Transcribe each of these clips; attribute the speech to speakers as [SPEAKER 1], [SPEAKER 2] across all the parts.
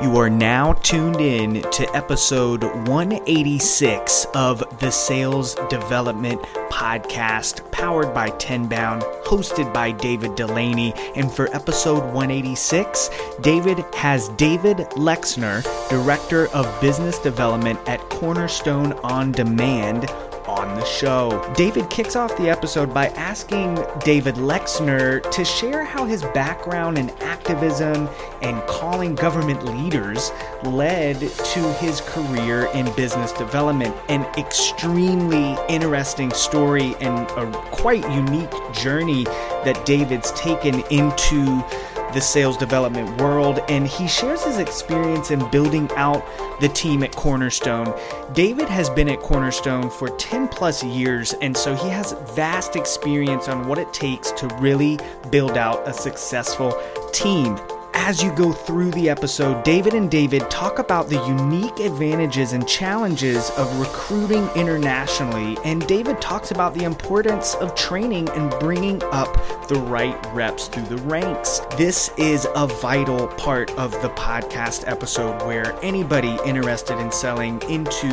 [SPEAKER 1] You are now tuned in to episode 186 of the Sales Development Podcast, powered by Tenbound, hosted by David Dulany. And for episode 186, David has David Lexner, Director of Business Development at Cornerstone OnDemand, on the show. David kicks off the episode by asking David Lexner to share how his background in activism and calling government leaders led to his career in business development. An extremely interesting story and a quite unique journey that David's taken into the sales development world, and he shares his experience in building out the team at Cornerstone. David has been at Cornerstone for 10 plus years, and so he has vast experience on what it takes to really build out a successful team. As you go through the episode, David and David talk about the unique advantages and challenges of recruiting internationally, and David talks about the importance of training and bringing up the right reps through the ranks. This is a vital part of the podcast episode where anybody interested in selling into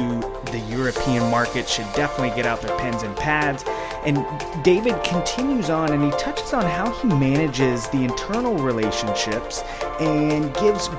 [SPEAKER 1] the European market should definitely get out their pens and pads. And David continues on and he touches on how he manages the internal relationships and gives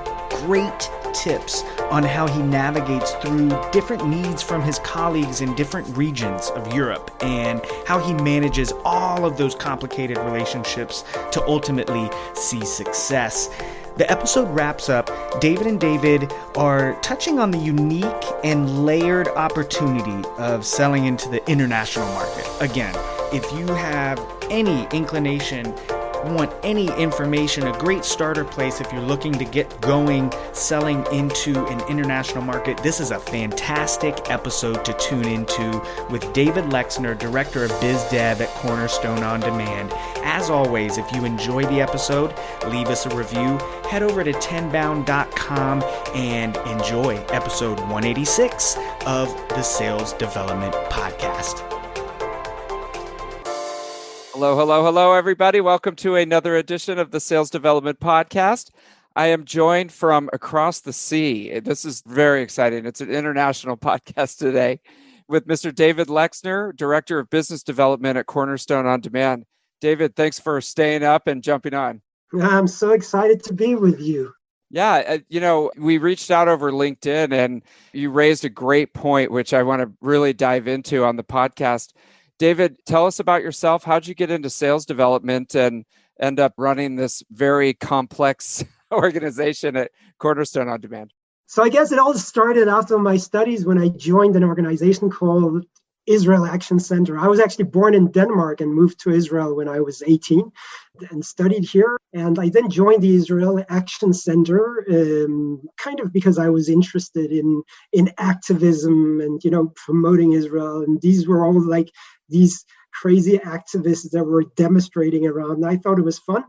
[SPEAKER 1] great tips on how he navigates through different needs from his colleagues in different regions of Europe and how he manages all of those complicated relationships to ultimately see success. The episode wraps up. David and David are touching on the unique and layered opportunity of selling into the international market. Again, if you have any inclination, want any information, a great starter place if you're looking to get going selling into an international market, this is a fantastic episode to tune into with David Lexner, Director of Biz Dev at Cornerstone OnDemand. As always, if you enjoy the episode, leave us a review, head over to tenbound.com and enjoy episode 186 of the Sales Development Podcast.
[SPEAKER 2] Hello, everybody. Welcome to another edition of the Sales Development Podcast. I am joined from across the sea. This is very exciting. It's an international podcast today with Mr. David Lexner, Director of Business Development at Cornerstone OnDemand. David, thanks for staying up and jumping on.
[SPEAKER 3] I'm so excited to be with you.
[SPEAKER 2] Yeah, we reached out over LinkedIn and you raised a great point, which I want to really dive into on the podcast. David, tell us about yourself. How'd you get into sales development and end up running this very complex organization at Cornerstone OnDemand?
[SPEAKER 3] So I guess it all started after my studies when I joined an organization called Israel Action Center. I was actually born in Denmark and moved to Israel when I was 18 and studied here. And I then joined the Israel Action Center kind of because I was interested in activism and, promoting Israel. And these were all like these crazy activists that were demonstrating around. And I thought it was fun.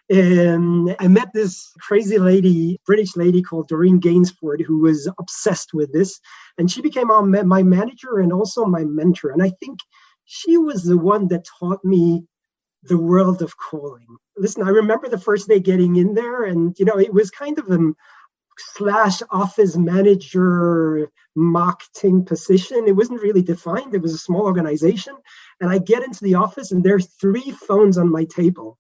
[SPEAKER 3] And I met this crazy lady, British lady called Doreen Gainsford, who was obsessed with this. And she became my manager and also my mentor. And I think she was the one that taught me the world of calling. Listen, I remember the first day getting in there and, it was kind of a / office manager marketing position. It wasn't really defined. It was a small organization. And I get into the office and there's 3 phones on my table.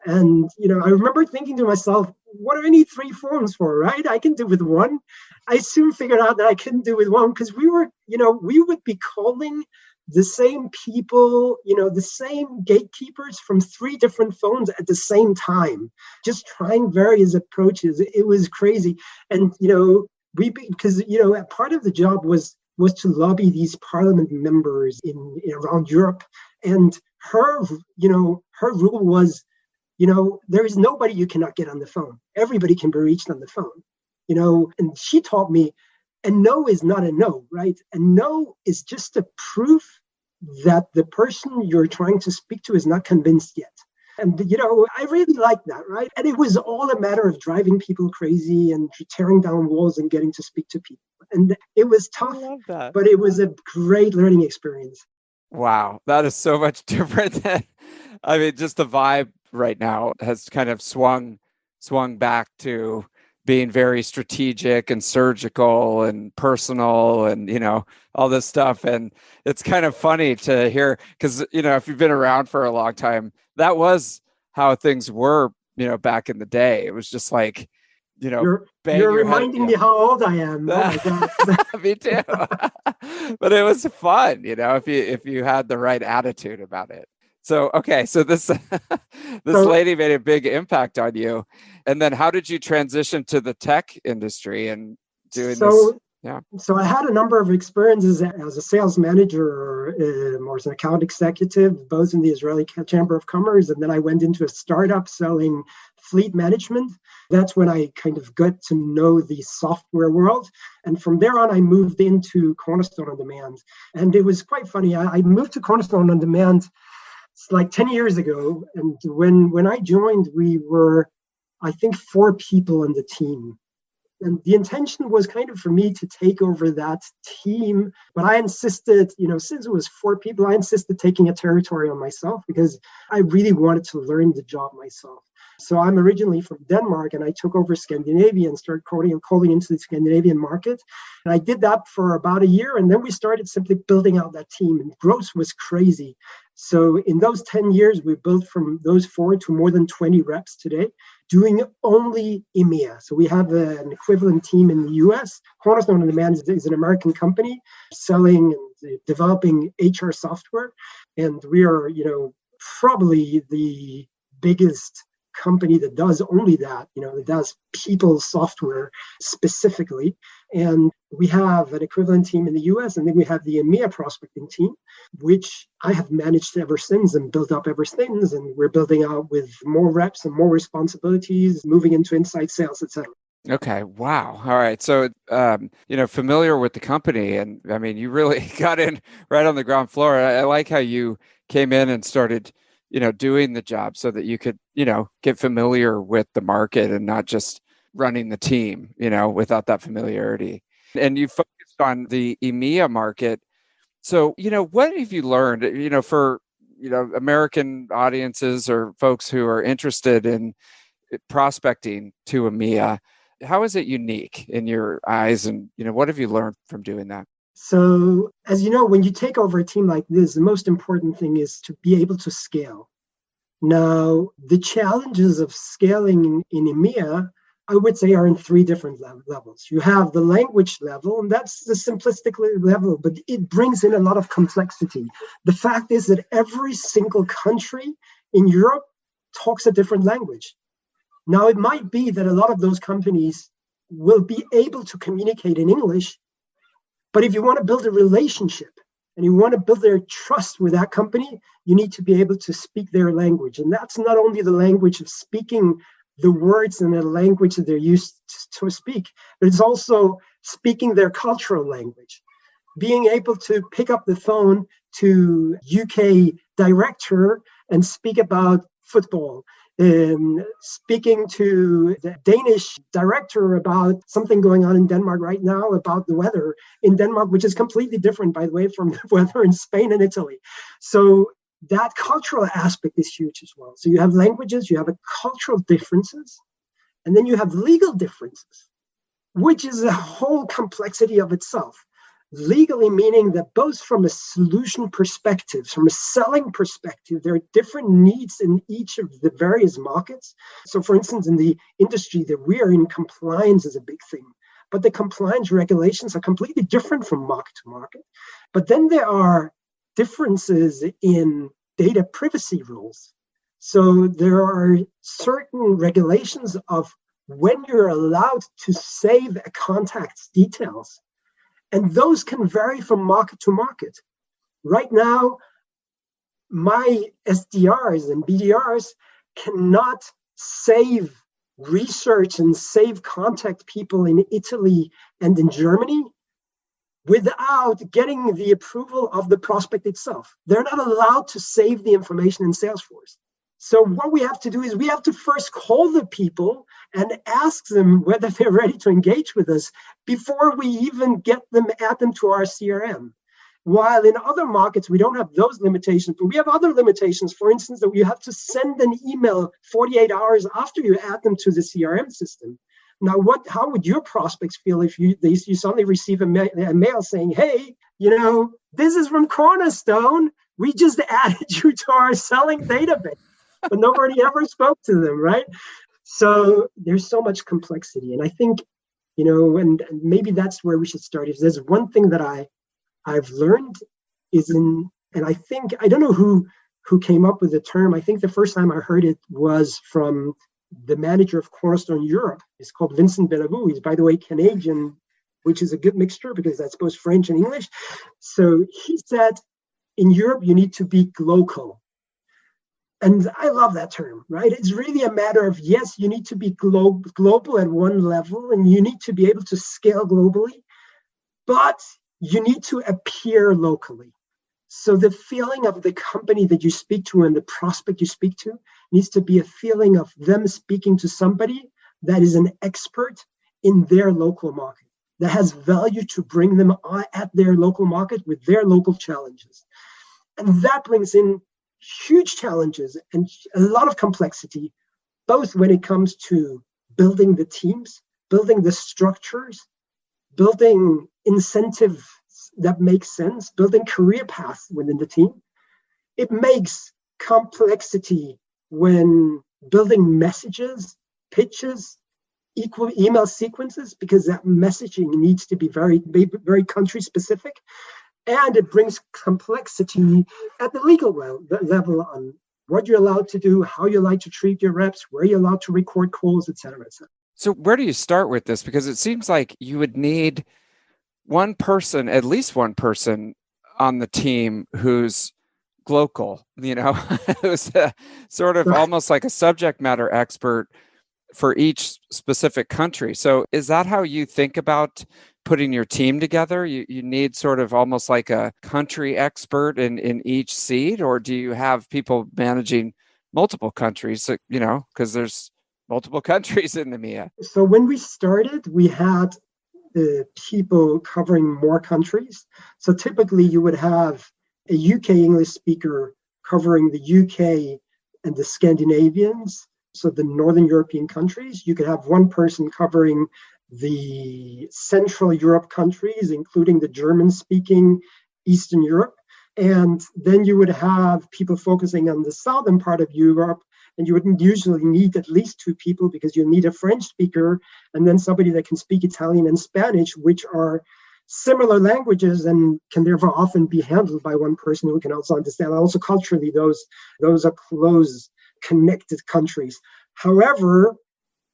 [SPEAKER 3] And, I remember thinking to myself, what do I need 3 phones for, right? I can do with 1. I soon figured out that I couldn't do with 1 because we would be calling the same people, the same gatekeepers from 3 different phones at the same time, just trying various approaches. It was crazy. And, because part of the job was to lobby these parliament members in around Europe. And her rule was, there is nobody you cannot get on the phone. Everybody can be reached on the phone, and she taught me a no is not a no, right? A no is just a proof that the person you're trying to speak to is not convinced yet. And, I really like that, right? And it was all a matter of driving people crazy and tearing down walls and getting to speak to people. And it was tough, but it was a great learning experience.
[SPEAKER 2] Wow, that is so much different than, just the vibe right now has kind of swung back to being very strategic and surgical and personal and, all this stuff. And it's kind of funny to hear because, if you've been around for a long time, that was how things were, back in the day. It was just like,
[SPEAKER 3] You're
[SPEAKER 2] bang your head,
[SPEAKER 3] reminding me how old I am. Oh my God.
[SPEAKER 2] Me too. But it was fun, if you had the right attitude about it. So, okay. So this lady made a big impact on you. And then how did you transition to the tech industry and doing this? Yeah.
[SPEAKER 3] So I had a number of experiences as a sales manager or as an account executive, both in the Israeli Chamber of Commerce, and then I went into a startup selling fleet management. That's when I kind of got to know the software world. And from there on, I moved into Cornerstone OnDemand. And it was quite funny. I moved to Cornerstone OnDemand like 10 years ago. And when I joined, we were, I think, 4 people on the team. And the intention was kind of for me to take over that team. But I insisted, since it was 4 people, I insisted taking a territory on myself because I really wanted to learn the job myself. So I'm originally from Denmark, and I took over Scandinavia and started calling into the Scandinavian market. And I did that for about a year. And then we started simply building out that team, and growth was crazy. So in those 10 years, we built from those 4 to more than 20 reps today, doing only EMEA. So we have an equivalent team in the US. Cornerstone OnDemand is an American company selling and developing HR software. And we are, probably the biggest company that does only that, that does people software specifically. And we have an equivalent team in the US, and then we have the EMEA prospecting team, which I have managed ever since and built up ever since. And we're building out with more reps and more responsibilities, moving into inside sales, et cetera.
[SPEAKER 2] Okay. Wow. All right. So, familiar with the company, and I mean, you really got in right on the ground floor. I like how you came in and started doing the job so that you could, get familiar with the market and not just running the team, without that familiarity. And you focused on the EMEA market. So, what have you learned, for, American audiences or folks who are interested in prospecting to EMEA? How is it unique in your eyes? And, what have you learned from doing that?
[SPEAKER 3] So, as you know, when you take over a team like this, the most important thing is to be able to scale. Now, the challenges of scaling in EMEA, I would say, are in 3 different levels. You have the language level, and that's the simplistic level, but it brings in a lot of complexity. The fact is that every single country in Europe talks a different language. Now, it might be that a lot of those companies will be able to communicate in English, but if you want to build a relationship and you want to build their trust with that company, you need to be able to speak their language. And that's not only the language of speaking the words in the language that they're used to speak, but it's also speaking their cultural language. Being able to pick up the phone to UK director and speak about football, speaking to the Danish director about something going on in Denmark right now about the weather in Denmark, which is completely different, by the way, from the weather in Spain and Italy. So that cultural aspect is huge as well. So you have languages, you have cultural differences, and then you have legal differences, which is a whole complexity of itself. Legally meaning that both from a solution perspective, from a selling perspective, there are different needs in each of the various markets. So for instance, in the industry that we are in, compliance is a big thing. But the compliance regulations are completely different from market to market. But then there are differences in data privacy rules. So there are certain regulations of when you're allowed to save a contact's details. And those can vary from market to market. Right now, my SDRs and BDRs cannot save research and save contact people in Italy and in Germany without getting the approval of the prospect itself. They're not allowed to save the information in Salesforce. So what we have to do is we have to first call the people and ask them whether they're ready to engage with us before we even add them to our CRM. While in other markets, we don't have those limitations, but we have other limitations. For instance, that you have to send an email 48 hours after you add them to the CRM system. Now, how would your prospects feel if you suddenly receive a mail saying, hey, this is from Cornerstone. We just added you to our selling database, but nobody ever spoke to them, right? So there's so much complexity. And I think, and maybe that's where we should start. If there's one thing that I've learned and I think, I don't know who came up with the term. I think the first time I heard it was from the manager of Cornerstone Europe. He's called Vincent Bellevue. He's, by the way, Canadian, which is a good mixture because that's both French and English. So he said, in Europe, you need to be global. And I love that term, right? It's really a matter of, yes, you need to be global at one level, and you need to be able to scale globally, but you need to appear locally. So the feeling of the company that you speak to and the prospect you speak to needs to be a feeling of them speaking to somebody that is an expert in their local market, that has value to bring them at their local market with their local challenges. And that brings in huge challenges and a lot of complexity, both when it comes to building the teams, building the structures, building incentives that make sense, building career paths within the team. It makes complexity when building messages, pitches, equal email sequences, because that messaging needs to be very, very country specific. And it brings complexity at the legal level on what you're allowed to do, how you like to treat your reps, where you're allowed to record calls, et cetera, et cetera.
[SPEAKER 2] So where do you start with this? Because it seems like you would need at least one person on the team who's global, who's sort of almost like a subject matter expert for each specific country. So is that how you think about putting your team together? You need sort of almost like a country expert in each seat, or do you have people managing multiple countries, because there's multiple countries in the EMEA?
[SPEAKER 3] So when we started, we had people covering more countries. So typically you would have a UK English speaker covering the UK and the Scandinavians, so the Northern European countries. You could have one person covering the Central Europe countries, including the German-speaking Eastern Europe. And then you would have people focusing on the southern part of Europe, and you would usually need at least two people because you need a French speaker and then somebody that can speak Italian and Spanish, which are similar languages and can therefore often be handled by one person who can also understand. Also culturally, those are close, connected countries. However,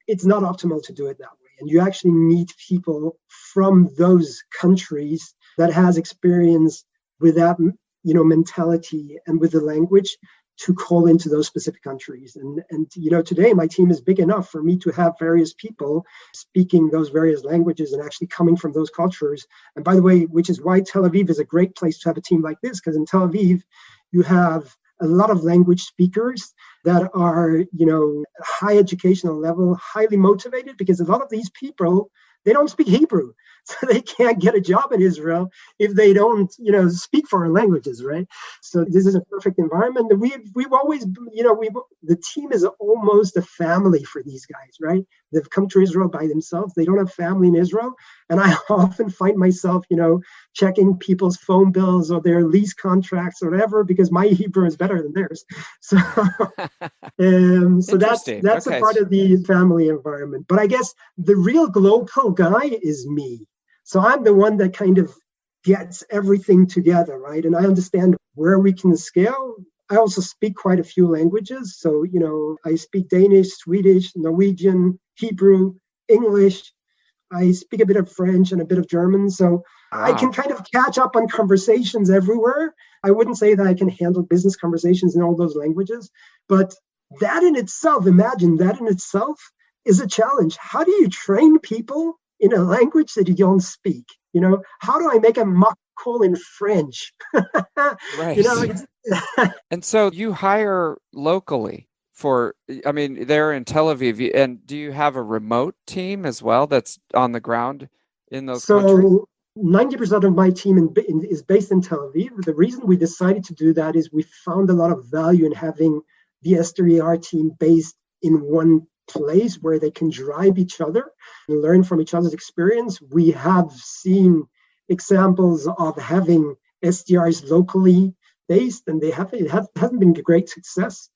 [SPEAKER 3] it's not optimal to do it that way. And you actually need people from those countries that has experience with that, mentality and with the language to call into those specific countries. And today my team is big enough for me to have various people speaking those various languages and actually coming from those cultures. And by the way, which is why Tel Aviv is a great place to have a team like this, because in Tel Aviv, you have a lot of language speakers that are, high educational level, highly motivated, because a lot of these people, they don't speak Hebrew. So they can't get a job in Israel if they don't, speak foreign languages, right? So this is a perfect environment. We've always, the team is almost a family for these guys, right? They've come to Israel by themselves. They don't have family in Israel. And I often find myself, checking people's phone bills or their lease contracts or whatever, because my Hebrew is better than theirs. So, so that's okay. A part of the family environment. But I guess the real global guy is me. So I'm the one that kind of gets everything together, right? And I understand where we can scale. I also speak quite a few languages. So, I speak Danish, Swedish, Norwegian, Hebrew, English. I speak a bit of French and a bit of German. So I can kind of catch up on conversations everywhere. I wouldn't say that I can handle business conversations in all those languages, but that in itself, imagine that in itself is a challenge. How do you train people in a language that you don't speak? How do I make a mock call in French?
[SPEAKER 2] Right. And so you hire locally they're in Tel Aviv. And do you have a remote team as well that's on the ground in those countries?
[SPEAKER 3] So 90% of my team is based in Tel Aviv. The reason we decided to do that is we found a lot of value in having the SDR team based in one place where they can drive each other and learn from each other's experience. We have seen examples of having SDRs locally based, and it hasn't been a great success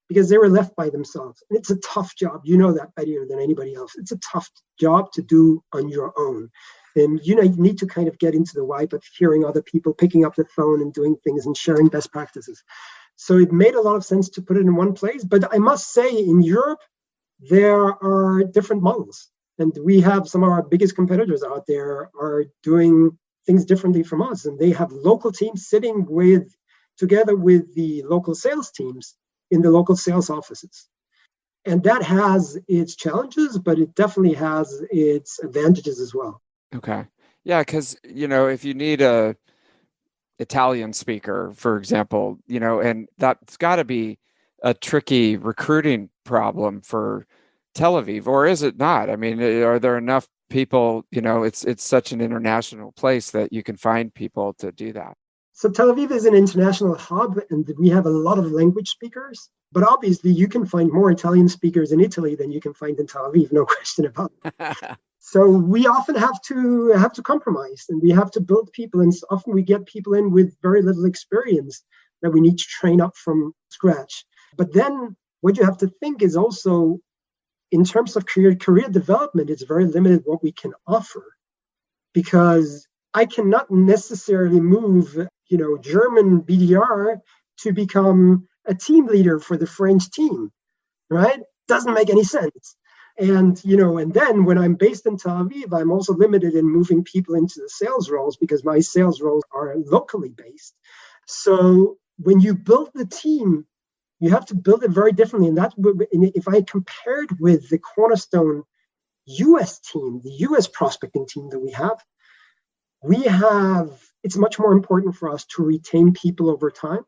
[SPEAKER 3] because they were left by themselves. And it's a tough job. You know that better than anybody else. It's a tough job to do on your own. And you need to kind of get into the vibe of hearing other people, picking up the phone and doing things and sharing best practices. So it made a lot of sense to put it in one place. But I must say, in Europe, there are different models. And we have some of our biggest competitors out there are doing things differently from us. And they have local teams sitting together with the local sales teams in the local sales offices. And that has its challenges, but it definitely has its advantages as well.
[SPEAKER 2] Okay. Yeah, because, if you need a Italian speaker, for example, and that's got to be a tricky recruiting problem for Tel Aviv, or is it not? I mean, are there enough people, it's such an international place that you can find people to do that?
[SPEAKER 3] So Tel Aviv is an international hub, and we have a lot of language speakers. But obviously, you can find more Italian speakers in Italy than you can find in Tel Aviv, no question about it. So we often have to compromise, and we have to build people. And often we get people in with very little experience that we need to train up from scratch. But then what you have to think is also, in terms of career development, it's very limited what we can offer, because I cannot necessarily move, German BDR to become a team leader for the French team, right? Doesn't make any sense. And, and then when I'm based in Tel Aviv, I'm also limited in moving people into the sales roles because my sales roles are locally based. So when you build the team, you have to build it very differently. And if I compared with the Cornerstone US team, the US prospecting team that we have, it's much more important for us to retain people over time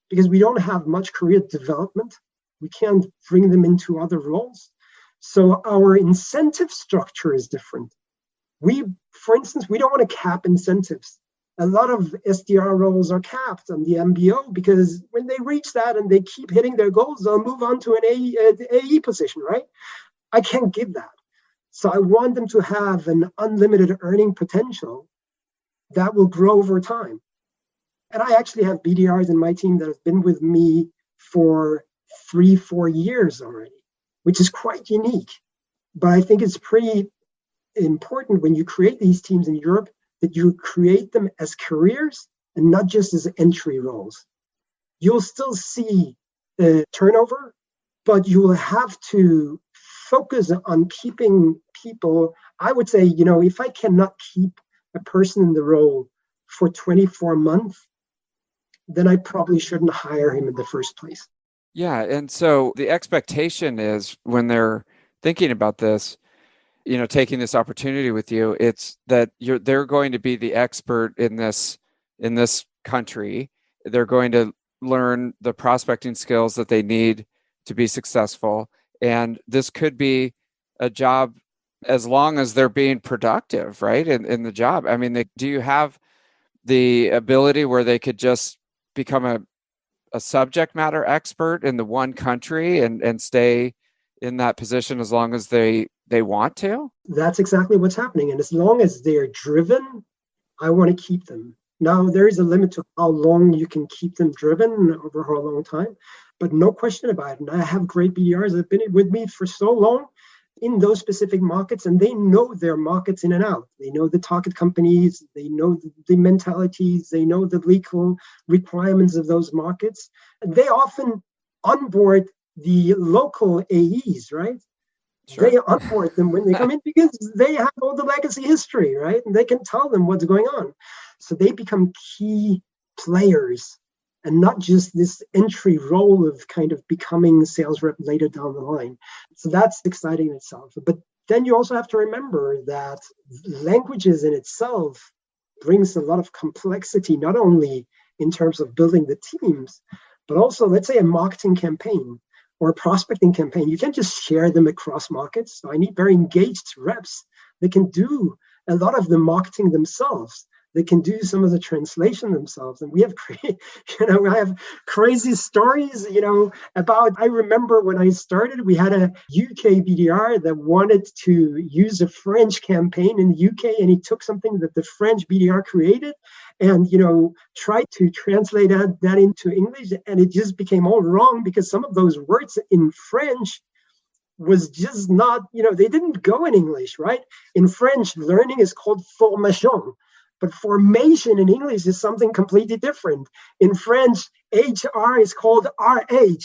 [SPEAKER 3] because we don't have much career development. We can't bring them into other roles. So our incentive structure is different. For instance, we don't want to cap incentives. A lot of SDR roles are capped on the MBO because when they reach that and they keep hitting their goals, they'll move on to an AE position, right? I can't give that. So I want them to have an unlimited earning potential that will grow over time. And I actually have BDRs in my team that have been with me for 3-4 years already, which is quite unique. But I think it's pretty important when you create these teams in Europe that you create them as careers and not just as entry roles. You'll still see turnover, but you will have to focus on keeping people. I would say, if I cannot keep a person in the role for 24 months, then I probably shouldn't hire him in the first place.
[SPEAKER 2] Yeah. And so the expectation is when they're thinking about this, taking this opportunity with you, it's that they're going to be the expert in this country. They're going to learn the prospecting skills that they need to be successful. And this could be a job as long as they're being productive, right? In the job. I mean, do you have the ability where they could just become a subject matter expert in the one country and stay in that position as long as they want to?
[SPEAKER 3] That's exactly what's happening. And as long as they're driven, I want to keep them. Now, there is a limit to how long you can keep them driven over a long time, but no question about it. And I have great BDRs that have been with me for so long in those specific markets, and they know their markets in and out. They know the target companies, they know the mentalities, they know the legal requirements of those markets. And they often onboard the local AEs, right? Sure. They onboard them when they come in because they have all the legacy history, right? And they can tell them what's going on. So they become key players and not just this entry role of kind of becoming sales rep later down the line. So that's exciting in itself. But then you also have to remember that languages in itself brings a lot of complexity, not only in terms of building the teams, but also, let's say, a marketing campaign or a prospecting campaign. You can't just share them across markets. So I need very engaged reps that can do a lot of the marketing themselves. that can do some of the translation themselves. And we have, I have crazy stories, about, I remember when I started, we had a UK BDR that wanted to use a French campaign in the UK, and he took something that the French BDR created and, tried to translate that into English. And it just became all wrong because some of those words in French was just not, they didn't go in English, right? In French, learning is called formation. But formation in English is something completely different. In French, HR is called RH.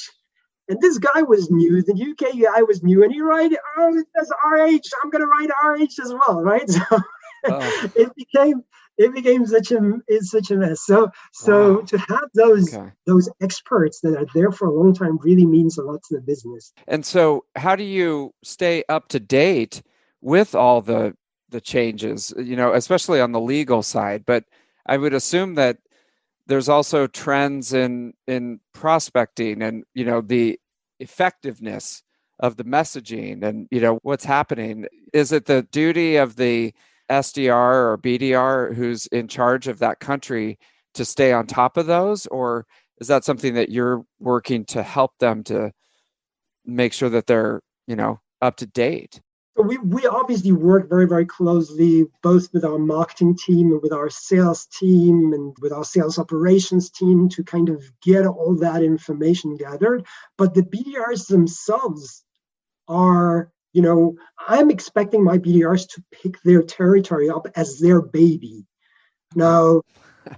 [SPEAKER 3] And this guy was new. The UK guy was new. And he wrote, it says RH. I'm going to write RH as well, right? So it became such a mess. So
[SPEAKER 2] Wow.
[SPEAKER 3] to have those experts that are there for a long time really means a lot to the business.
[SPEAKER 2] And so how do you stay up to date with all the changes, especially on the legal side? But I would assume that there's also trends in prospecting and, the effectiveness of the messaging and, what's happening. Is it the duty of the SDR or BDR who's in charge of that country to stay on top of those? Or is that something that you're working to help them to make sure that they're, up to date?
[SPEAKER 3] We obviously work very, very closely, both with our marketing team and with our sales team and with our sales operations team to kind of get all that information gathered. But the BDRs themselves are, I'm expecting my BDRs to pick their territory up as their baby. Now,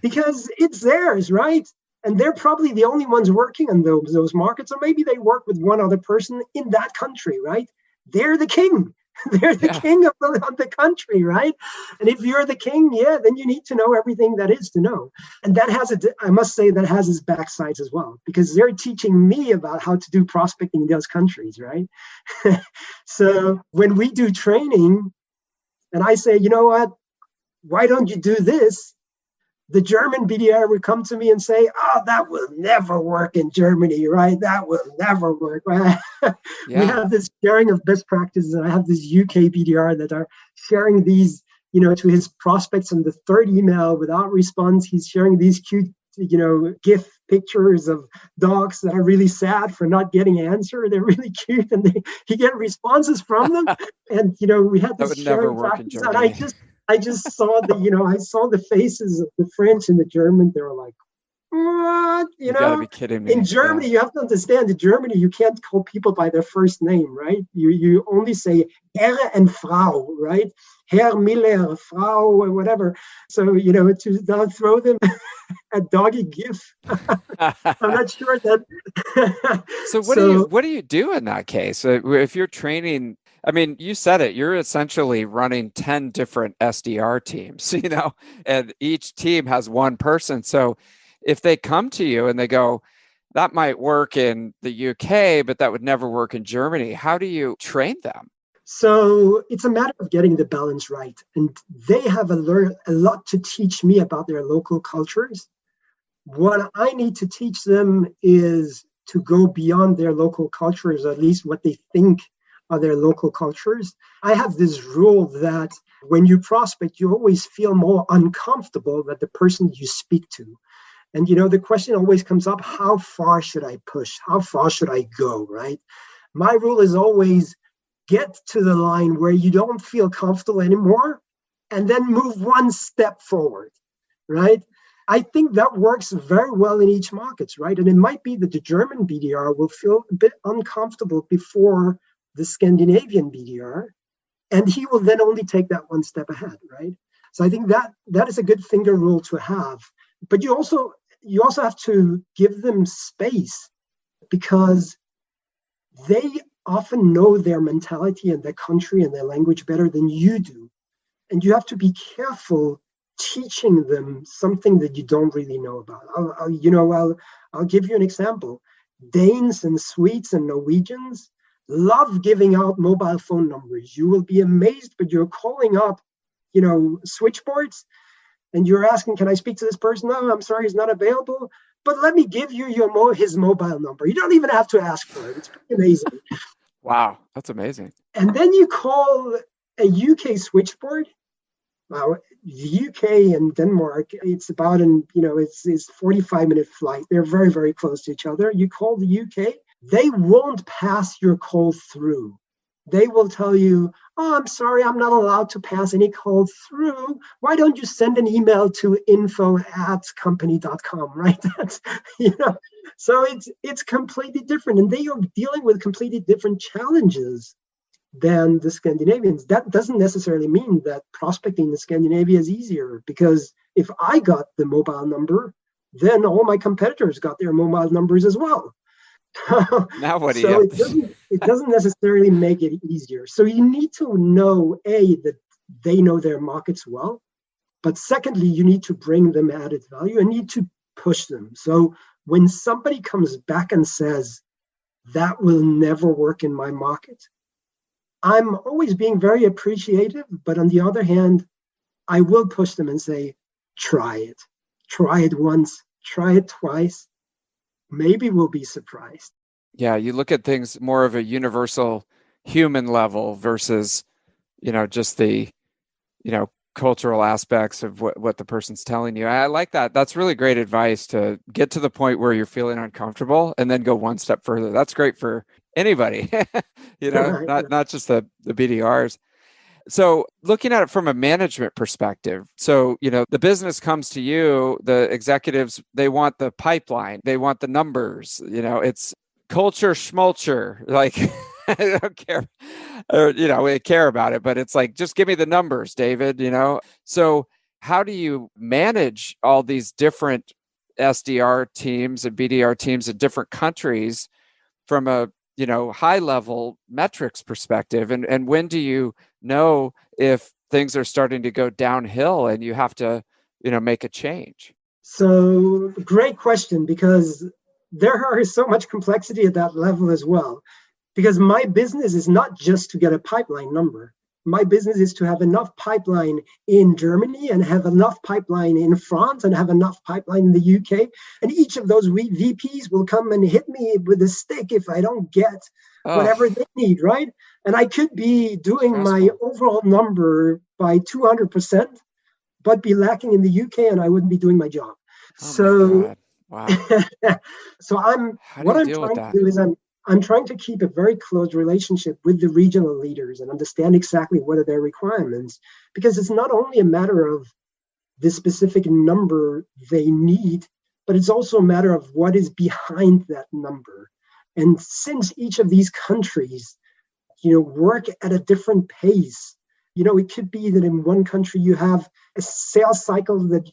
[SPEAKER 3] because it's theirs, right? And they're probably the only ones working on those markets, or maybe they work with one other person in that country, right? They're the king. They're the king of the country, right? And if you're the king, then you need to know everything that is to know. And that I must say, that has its backsides as well, because they're teaching me about how to do prospecting in those countries, right? So when we do training and I say, what, why don't you do this? The German BDR would come to me and say, that will never work in Germany, right? That will never work, right? We have this sharing of best practices, and I have this UK BDR that are sharing these, to his prospects in the third email without response. He's sharing these cute, GIF pictures of dogs that are really sad for not getting an answer. They're really cute, and he get responses from them. And, we had this sharing practice, and I just saw I saw the faces of the French and the German. They were like, what?
[SPEAKER 2] You gotta be kidding me.
[SPEAKER 3] In Germany, you have to understand, in Germany, you can't call people by their first name, right? You only say Herr and Frau, right? Herr Miller, Frau, or whatever. So, to throw them a doggy gif. I'm not sure that.
[SPEAKER 2] So what do you do in that case? If you're training, I mean, you said it, you're essentially running 10 different SDR teams, and each team has one person. So if they come to you and they go, that might work in the UK, but that would never work in Germany, how do you train them?
[SPEAKER 3] So it's a matter of getting the balance right. And they have a lot to teach me about their local cultures. What I need to teach them is to go beyond their local cultures, or at least what they think are their local cultures. I have this rule that when you prospect, you always feel more uncomfortable than the person you speak to. And, the question always comes up, how far should I push? How far should I go, right? My rule is always get to the line where you don't feel comfortable anymore, and then move one step forward, right? I think that works very well in each market, right? And it might be that the German BDR will feel a bit uncomfortable before the Scandinavian BDR, and he will then only take that one step ahead, right? So I think that is a good finger rule to have. But you also have to give them space, because they often know their mentality and their country and their language better than you do. And you have to be careful teaching them something that you don't really know about. I'll give you an example. Danes and Swedes and Norwegians love giving out mobile phone numbers. You will be amazed, but you're calling up, switchboards, and you're asking, can I speak to this person? No, I'm sorry, he's not available. But let me give you his mobile number. You don't even have to ask for it. It's pretty amazing.
[SPEAKER 2] Wow, that's amazing.
[SPEAKER 3] And then you call a UK switchboard, The UK and Denmark, it's about it's 45-minute flight. They're very, very close to each other. You call the UK, they won't pass your call through. They will tell you, "Oh, I'm sorry, I'm not allowed to pass any call through. Why don't you send an email to info@company.com," right? That's, so it's completely different. And they are dealing with completely different challenges than the Scandinavians. That doesn't necessarily mean that prospecting in Scandinavia is easier, because if I got the mobile number, then all my competitors got their mobile numbers as well.
[SPEAKER 2] Now what do
[SPEAKER 3] So
[SPEAKER 2] you
[SPEAKER 3] it doesn't necessarily make it easier. So you need to know, that they know their markets well, but secondly, you need to bring them added value and need to push them. So when somebody comes back and says, "That will never work in my market," I'm always being very appreciative, but on the other hand, I will push them and say, "Try it. Try it once, try it twice. Maybe we'll be surprised."
[SPEAKER 2] Yeah, you look at things more of a universal human level versus, just the, cultural aspects of what the person's telling you. I like that. That's really great advice, to get to the point where you're feeling uncomfortable and then go one step further. That's great for anybody, not just the BDRs. So looking at it from a management perspective, so, the business comes to you, the executives, they want the pipeline, they want the numbers, it's culture schmulture, like, I don't care, or, we care about it, but it's like, just give me the numbers, David, So how do you manage all these different SDR teams and BDR teams in different countries from a, high level metrics perspective? And when do you know if things are starting to go downhill and you have to, make a change?
[SPEAKER 3] So great question, because there is so much complexity at that level as well. Because my business is not just to get a pipeline number. My business is to have enough pipeline in Germany and have enough pipeline in France and have enough pipeline in the UK. And each of those VPs will come and hit me with a stick if I don't get whatever they need, right? And I could be doing my overall number by 200%, but be lacking in the UK, and I wouldn't be doing my job.
[SPEAKER 2] So, wow.
[SPEAKER 3] So I'm trying to do is I'm trying to keep a very close relationship with the regional leaders and understand exactly what are their requirements, because it's not only a matter of the specific number they need, but it's also a matter of what is behind that number. And since each of these countries, work at a different pace, it could be that in one country you have a sales cycle that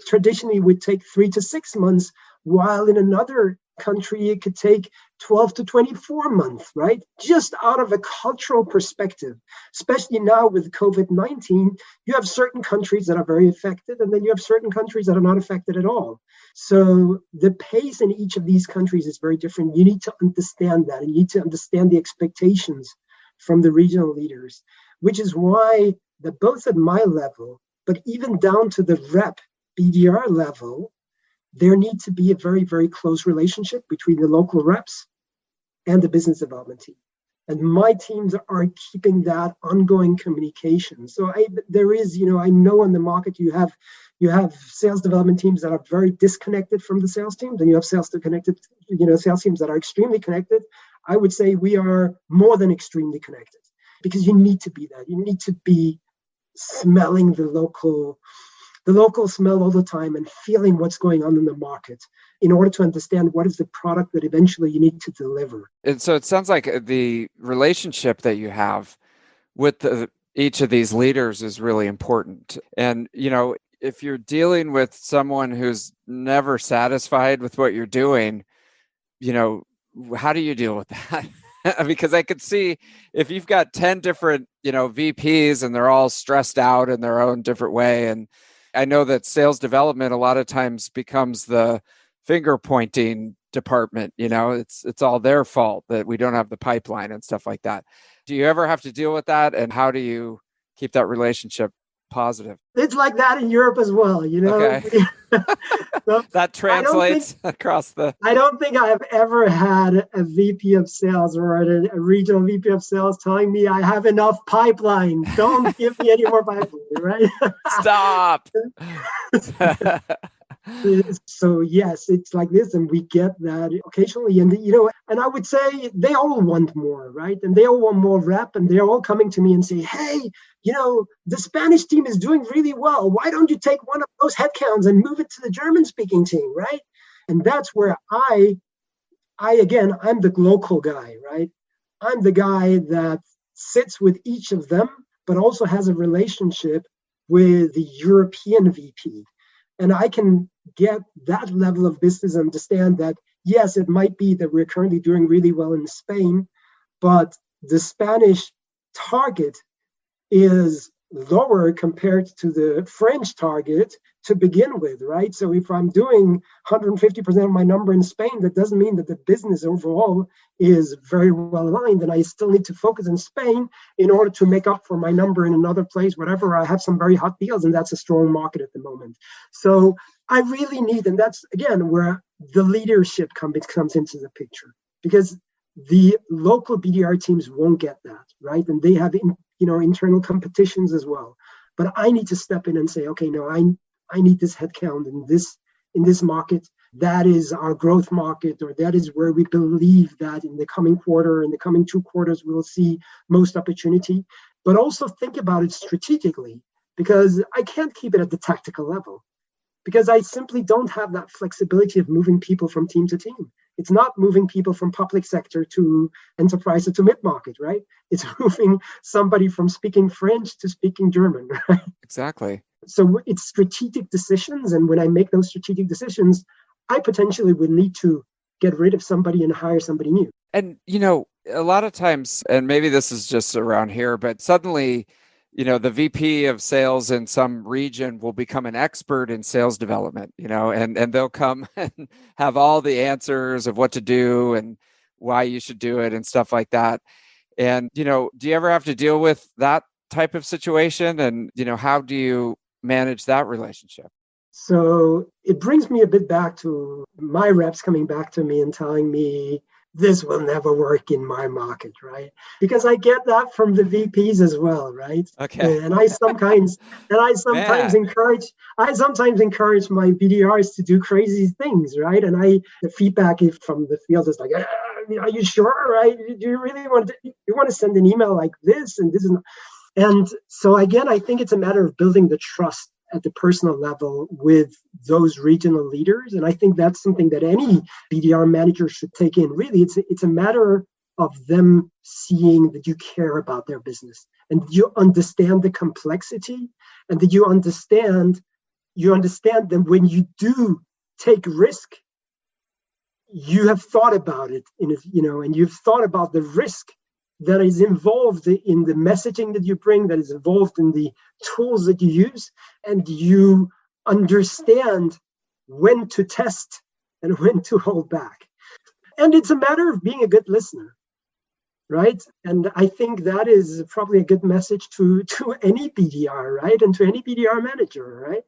[SPEAKER 3] traditionally would take 3 to 6 months, while in another country it could take 12 to 24 months, right? Just out of a cultural perspective, especially now with COVID-19, you have certain countries that are very affected, and then you have certain countries that are not affected at all. So the pace in each of these countries is very different. You need to understand that, and you need to understand the expectations from the regional leaders, which is why that both at my level, but even down to the rep BDR level, there needs to be a very, very close relationship between the local reps and the business development team. And my teams are keeping that ongoing communication. So there is, I know on the market you have sales development teams that are very disconnected from the sales teams, and you have sales teams that are extremely connected. I would say we are more than extremely connected, because you need to be that. You need to be smelling the local smell all the time and feeling what's going on in the market in order to understand what is the product that eventually you need to deliver.
[SPEAKER 2] And so it sounds like the relationship that you have with each of these leaders is really important. And, if you're dealing with someone who's never satisfied with what you're doing, how do you deal with that? Because I could see if you've got 10 different, VPs and they're all stressed out in their own different way. And I know that sales development a lot of times becomes the finger pointing department. It's all their fault that we don't have the pipeline and stuff like that. Do you ever have to deal with that? And how do you keep that relationship positive.
[SPEAKER 3] It's like that in Europe as well,
[SPEAKER 2] Okay.
[SPEAKER 3] So
[SPEAKER 2] That translates across the...
[SPEAKER 3] I don't think I have ever had a VP of sales or a regional VP of sales telling me I have enough pipeline. Don't give me any more pipeline, right?
[SPEAKER 2] Stop.
[SPEAKER 3] So yes, it's like this, and we get that occasionally. And and I would say they all want more, right? And they all want more rep, and they're all coming to me and say, "Hey, the Spanish team is doing really well. Why don't you take one of those headcounts and move it to the German-speaking team, right?" And that's where I'm the local guy, right? I'm the guy that sits with each of them, but also has a relationship with the European VP. And I can get that level of business, understand that, yes, it might be that we're currently doing really well in Spain, but the Spanish target is lower compared to the French target to begin with, right? So if I'm doing 150% of my number in Spain, that doesn't mean that the business overall is very well aligned. And I still need to focus in Spain in order to make up for my number in another place, whatever. I have some very hot deals, and that's a strong market at the moment. So I really need, and that's again where the leadership comes into the picture, because the local BDR teams won't get that, right? And they have internal competitions as well. But I need to step in and say, okay, no, I need this headcount in this market. That is our growth market, or that is where we believe that in the coming quarter, in the coming 2 quarters, we'll see most opportunity. But also think about it strategically, because I can't keep it at the tactical level, because I simply don't have that flexibility of moving people from team to team. It's not moving people from public sector to enterprise or to mid-market, right? It's moving somebody from speaking French to speaking German, right?
[SPEAKER 2] Exactly.
[SPEAKER 3] So it's strategic decisions. And when I make those strategic decisions, I potentially would need to get rid of somebody and hire somebody new.
[SPEAKER 2] And, a lot of times, and maybe this is just around here, but suddenly, the VP of sales in some region will become an expert in sales development, and they'll come and have all the answers of what to do and why you should do it and stuff like that. And, do you ever have to deal with that type of situation? And, how do you manage that relationship?
[SPEAKER 3] So it brings me a bit back to my reps coming back to me and telling me, this will never work in my market, right? Because I get that from the VPs as well, right?
[SPEAKER 2] Okay.
[SPEAKER 3] And I sometimes encourage my BDRs to do crazy things, right? And the feedback from the field is like, are you sure, right? Do you really want to send an email like this and this? And so again, I think it's a matter of building the trust at the personal level with those regional leaders. And I think that's something that any BDR manager should take in. Really, it's a matter of them seeing that you care about their business and you understand the complexity, and that you understand that when you do take risk, you have thought about it and you've thought about the risk that is involved in the messaging that you bring, that is involved in the tools that you use, and you understand when to test and when to hold back. And it's a matter of being a good listener, right? And I think that is probably a good message to any BDR, right? And to any BDR manager, right?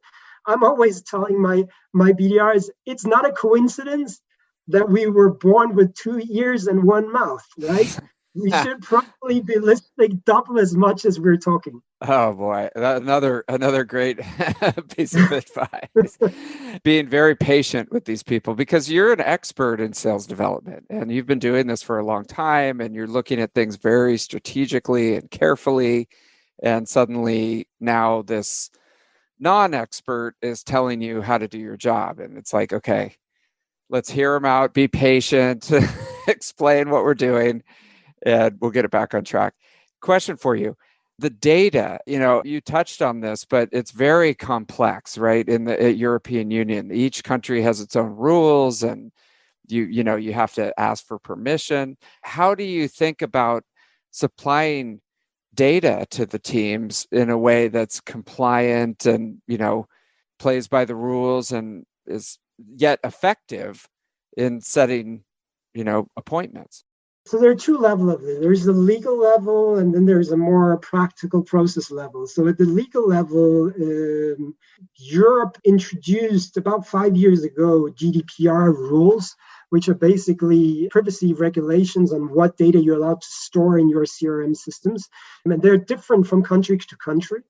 [SPEAKER 3] I'm always telling my BDRs, it's not a coincidence that we were born with 2 ears and 1 mouth, right? We should probably be listening double as much as we're talking.
[SPEAKER 2] Oh boy, another great piece of advice. Being very patient with these people, because you're an expert in sales development and you've been doing this for a long time, and you're looking at things very strategically and carefully. And suddenly now this non-expert is telling you how to do your job. And it's like, okay, let's hear them out, be patient, explain what we're doing, and we'll get it back on track. Question for you. The data, you touched on this, but it's very complex, right? In the European Union, each country has its own rules, and you have to ask for permission. How do you think about supplying data to the teams in a way that's compliant and, plays by the rules and is yet effective in setting, appointments?
[SPEAKER 3] So there are two levels of it. There's the legal level, and then there's a more practical process level. So at the legal level, Europe introduced about 5 years ago GDPR rules, which are basically privacy regulations on what data you're allowed to store in your CRM systems. And they're different from country to country.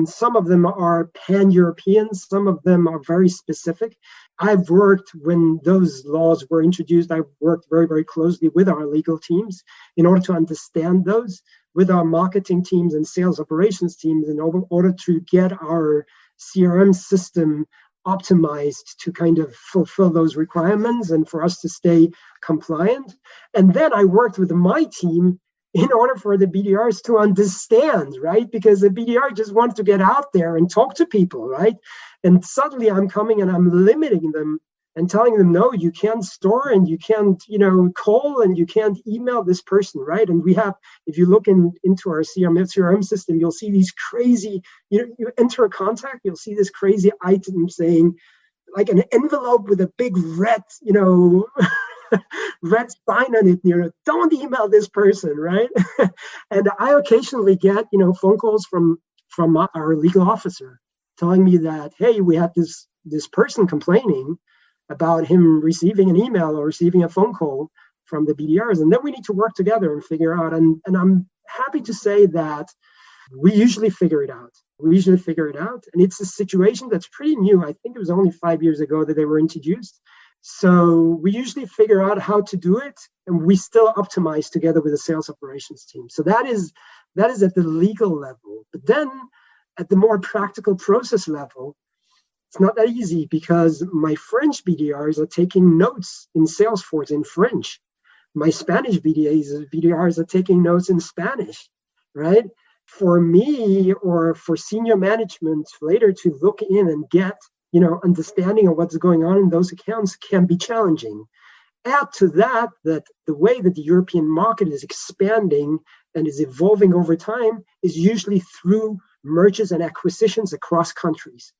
[SPEAKER 3] Some of them are pan-European, some of them are very specific. I've worked, when those laws were introduced, I worked very, very closely with our legal teams in order to understand those, with our marketing teams and sales operations teams, in order to get our CRM system optimized to kind of fulfill those requirements and for us to stay compliant. And then I worked with my team in order for the BDRs to understand, right? Because the BDR just wants to get out there and talk to people, right? And suddenly I'm coming and I'm limiting them and telling them, no, you can't store and you can't, call and you can't email this person, right? And we have, if you look into our CRM system, you'll see these crazy, you enter a contact, you'll see this crazy item saying, like an envelope with a big red, red sign on it, don't email this person, right? And I occasionally get, phone calls from our legal officer telling me that, hey, we had this person complaining about him receiving an email or receiving a phone call from the BDRs. And then we need to work together and figure out. And I'm happy to say that we usually figure it out. And it's a situation that's pretty new. I think it was only 5 years ago that they were introduced. So we usually figure out how to do it, and we still optimize together with the sales operations team. So that is at the legal level. But then at the more practical process level, it's not that easy, because my French BDRs are taking notes in Salesforce in French. My Spanish BDRs are taking notes in Spanish, right? For me or for senior management later to look in and get understanding of what's going on in those accounts can be challenging. Add to that the way that the European market is expanding and is evolving over time is usually through mergers and acquisitions across countries.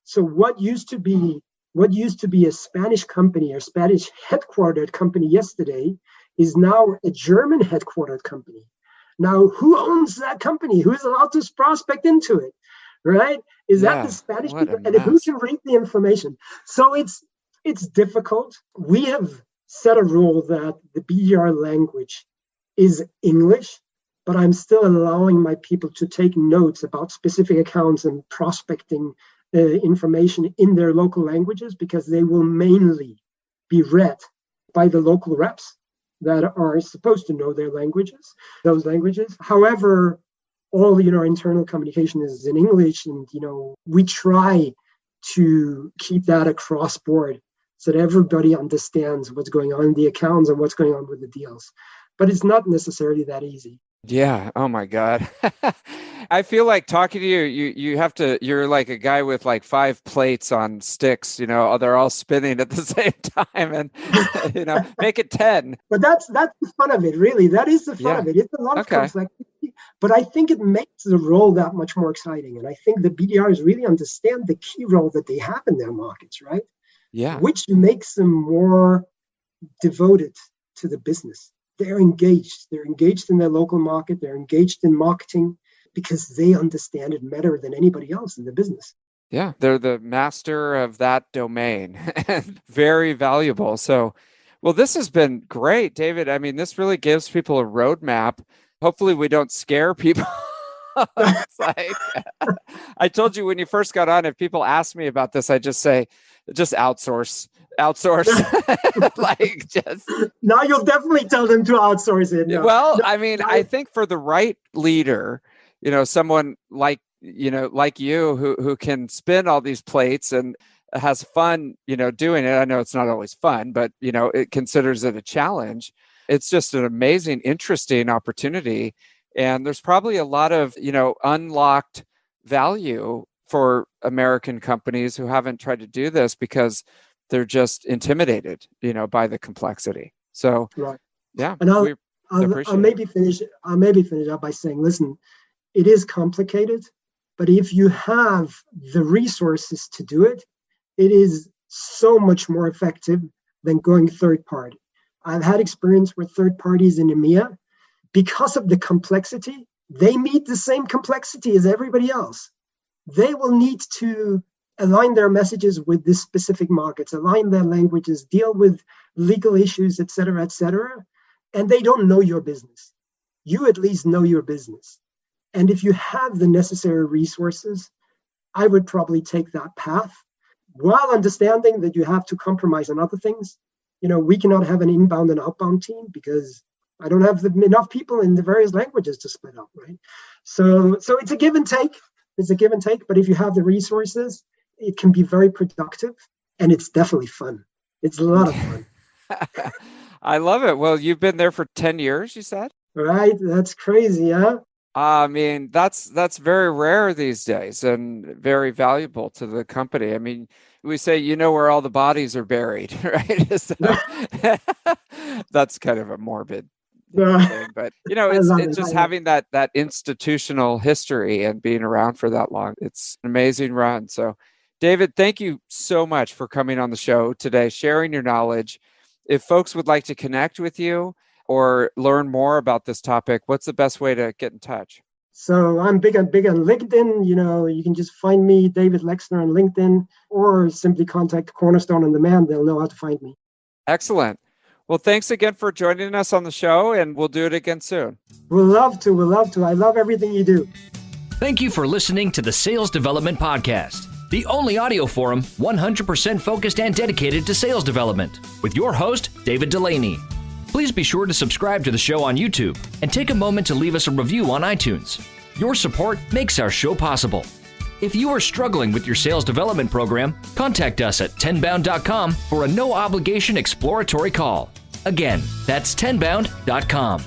[SPEAKER 3] So what used to be a Spanish company or Spanish headquartered company yesterday is now a German headquartered company. Now, who owns that company? Who is allowed to prospect into it? Right? Is that the Spanish people? And who can read the information? So it's difficult. We have set a rule that the BDR language is English, but I'm still allowing my people to take notes about specific accounts and prospecting information in their local languages, because they will mainly be read by the local reps that are supposed to know those languages. However, all internal communication is in English, and we try to keep that across board so that everybody understands what's going on in the accounts and what's going on with the deals. But it's not necessarily that easy.
[SPEAKER 2] Yeah. Oh my God. I feel like talking to you're like a guy with like 5 plates on sticks, they're all spinning at the same time, and, make it 10.
[SPEAKER 3] But that's the fun of it, really. That is the fun of it. It's a lot of complexity, but I think it makes the role that much more exciting. And I think the BDRs really understand the key role that they have in their markets, right?
[SPEAKER 2] Yeah.
[SPEAKER 3] Which makes them more devoted to the business. They're engaged. They're engaged in their local market. They're engaged in marketing because they understand it better than anybody else in the business.
[SPEAKER 2] Yeah, they're the master of that domain. Very valuable. So, well, this has been great, David. I mean, this really gives people a roadmap. Hopefully we don't scare people. It's like, I told you when you first got on, if people ask me about this, I just say, just outsource. Like, just
[SPEAKER 3] now you'll definitely tell them to outsource it. No.
[SPEAKER 2] Well, I mean, I think for the right leader, someone like you who can spin all these plates and has fun, doing it. I know it's not always fun, but it considers it a challenge. It's just an amazing, interesting opportunity. And there's probably a lot of, unlocked value for American companies who haven't tried to do this because they're just intimidated, by the complexity. So,
[SPEAKER 3] right.
[SPEAKER 2] Yeah.
[SPEAKER 3] And I'll maybe finish up by saying, listen, it is complicated, but if you have the resources to do it, it is so much more effective than going third party. I've had experience with third parties in EMEA. Because of the complexity, they meet the same complexity as everybody else. They will need to align their messages with this specific markets, align their languages, deal with legal issues, et cetera, and they don't know your business. You at least know your business. And if you have the necessary resources, I would probably take that path while understanding that you have to compromise on other things. We cannot have an inbound and outbound team because I don't have enough people in the various languages to split up, right? So it's a give and take. But if you have the resources, it can be very productive, and it's definitely fun. It's a lot of fun.
[SPEAKER 2] I love it. Well, you've been there for 10 years, you said?
[SPEAKER 3] Right. That's crazy, huh?
[SPEAKER 2] I mean, that's very rare these days and very valuable to the company. I mean, we say, where all the bodies are buried, right? So, that's kind of a morbid thing, but it's just having that institutional history and being around for that long. It's an amazing run. So, David, thank you so much for coming on the show today, sharing your knowledge. If folks would like to connect with you or learn more about this topic, what's the best way to get in touch?
[SPEAKER 3] So I'm big on LinkedIn. You can just find me, David Lexner, on LinkedIn, or simply contact Cornerstone OnDemand. They'll know how to find me.
[SPEAKER 2] Excellent. Well, thanks again for joining us on the show, and we'll do it again soon.
[SPEAKER 3] We'll love to. I love everything you do.
[SPEAKER 4] Thank you for listening to the Sales Development Podcast, the only audio forum 100% focused and dedicated to sales development, with your host, David Dulany. Please be sure to subscribe to the show on YouTube and take a moment to leave us a review on iTunes. Your support makes our show possible. If you are struggling with your sales development program, contact us at tenbound.com for a no-obligation exploratory call. Again, that's tenbound.com.